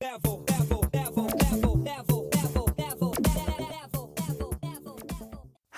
How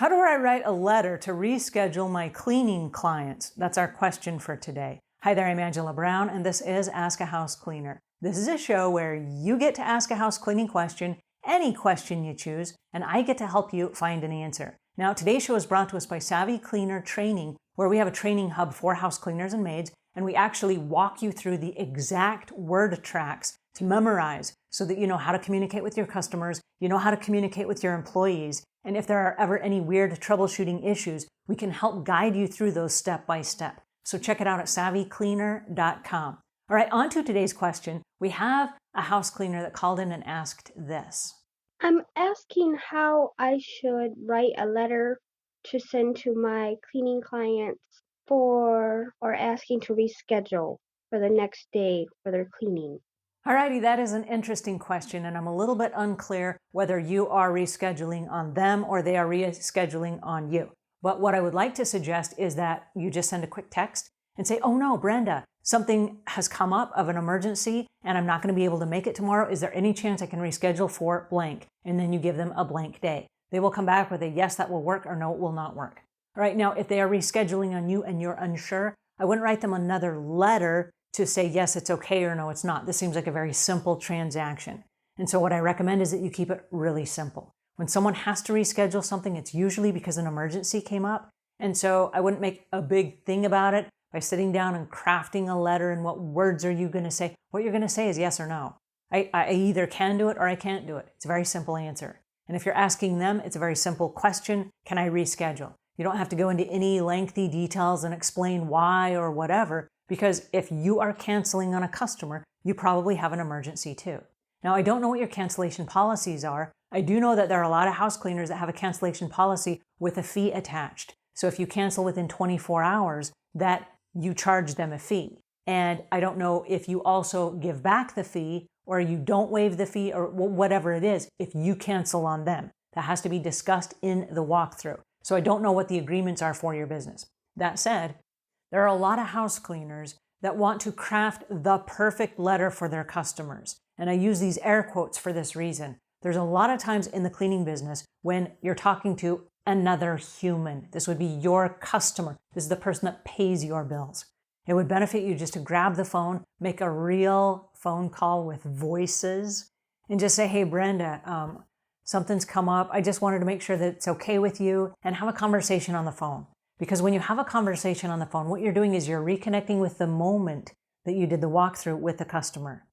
do I write a letter to reschedule my cleaning clients? That's our question for today. Hi there, I'm Angela Brown, and this is Ask a House Cleaner. This is a show where you get to ask a house cleaning question, any question you choose, and I get to help you find an answer. Now, today's show is brought to us by Savvy Cleaner Training, where we have a training hub for house cleaners and maids, and we actually walk you through the exact word tracks to memorize so that you know how to communicate with your customers, you know how to communicate with your employees, and if there are ever any weird troubleshooting issues, we can help guide you through those step by step. So check it out at savvycleaner.com. All right, on to today's question. We have a house cleaner that called in and asked this. I'm asking how I should write a letter to send to my cleaning clients or asking to reschedule for the next day for their cleaning. Alrighty, that is an interesting question, and I'm a little bit unclear whether you are rescheduling on them or they are rescheduling on you. But what I would like to suggest is that you just send a quick text and say, oh no, Brenda, something has come up of an emergency and I'm not going to be able to make it tomorrow. Is there any chance I can reschedule for blank? And then you give them a blank day. They will come back with a yes, that will work, or no, it will not work. All right, now if they are rescheduling on you and you're unsure, I wouldn't write them another letter to say, yes, it's okay, or no, it's not. This seems like a very simple transaction. And so what I recommend is that you keep it really simple. When someone has to reschedule something, it's usually because an emergency came up. And so I wouldn't make a big thing about it by sitting down and crafting a letter and what words are you going to say. What you're going to say is yes or no. I either can do it or I can't do it. It's a very simple answer. And if you're asking them, it's a very simple question. Can I reschedule? You don't have to go into any lengthy details and explain why or whatever, because if you are canceling on a customer, you probably have an emergency too. Now, I don't know what your cancellation policies are. I do know that there are a lot of house cleaners that have a cancellation policy with a fee attached. So if you cancel within 24 hours, that you charge them a fee. And I don't know if you also give back the fee or you don't waive the fee or whatever it is if you cancel on them. That has to be discussed in the walkthrough. So I don't know what the agreements are for your business. That said, there are a lot of house cleaners that want to craft the perfect letter for their customers. And I use these air quotes for this reason. There's a lot of times in the cleaning business when you're talking to another human. This would be your customer. This is the person that pays your bills. It would benefit you just to grab the phone, make a real phone call with voices, and just say, hey, Brenda, something's come up. I just wanted to make sure that it's okay with you, and have a conversation on the phone. Because when you have a conversation on the phone, what you're doing is you're reconnecting with the moment that you did the walkthrough with the customer.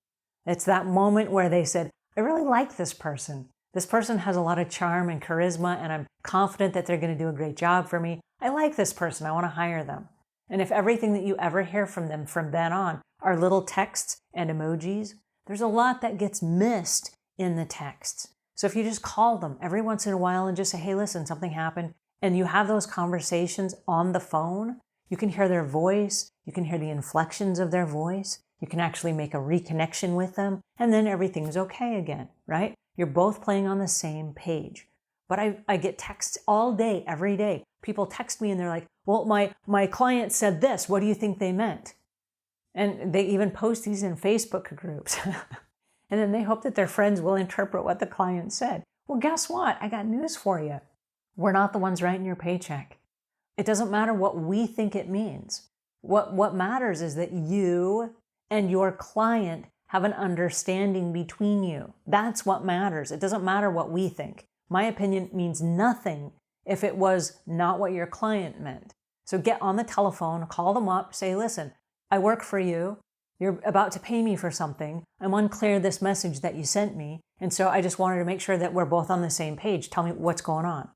It's that moment where they said, I really like this person. This person has a lot of charm and charisma, and I'm confident that they're going to do a great job for me. I like this person. I want to hire them. And if everything that you ever hear from them from then on are little texts and emojis, there's a lot that gets missed in the texts. So if you just call them every once in a while and just say, hey, listen, something happened, and you have those conversations on the phone, you can hear their voice, you can hear the inflections of their voice, you can actually make a reconnection with them, and then everything's okay again, right? You're both playing on the same page. But I get texts all day, every day. People text me and they're like, well, my client said this. What do you think they meant? And they even post these in Facebook groups. And then they hope that their friends will interpret what the client said. Well, guess what? I got news for you. We're not the ones writing your paycheck. It doesn't matter what we think it means. What matters is that you and your client have an understanding between you. That's what matters. It doesn't matter what we think. My opinion means nothing if it was not what your client meant. So get on the telephone, call them up, say, listen, I work for you. You're about to pay me for something. I'm unclear this message that you sent me. And so I just wanted to make sure that we're both on the same page. Tell me what's going on.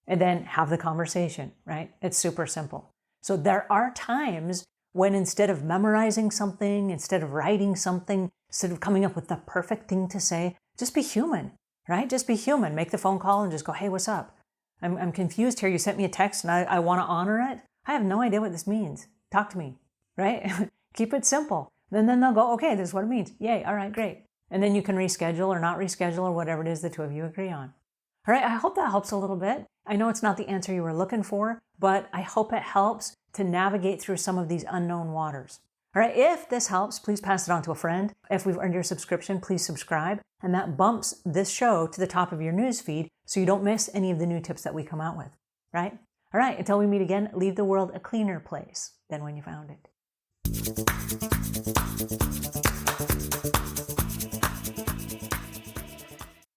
And then have the conversation, right? It's super simple. So there are times when instead of memorizing something, instead of writing something, instead of coming up with the perfect thing to say, just be human, right? Just be human. Make the phone call and just go, hey, what's up? I'm confused here. You sent me a text and I want to honor it. I have no idea what this means. Talk to me, right? Keep it simple. Then they'll go, okay, this is what it means. Yay, all right, great. And then you can reschedule or not reschedule or whatever it is the two of you agree on. All right, I hope that helps a little bit. I know it's not the answer you were looking for, but I hope it helps to navigate through some of these unknown waters. All right, if this helps, please pass it on to a friend. If we've earned your subscription, please subscribe. And that bumps this show to the top of your newsfeed so you don't miss any of the new tips that we come out with, right? All right, until we meet again, leave the world a cleaner place than when you found it.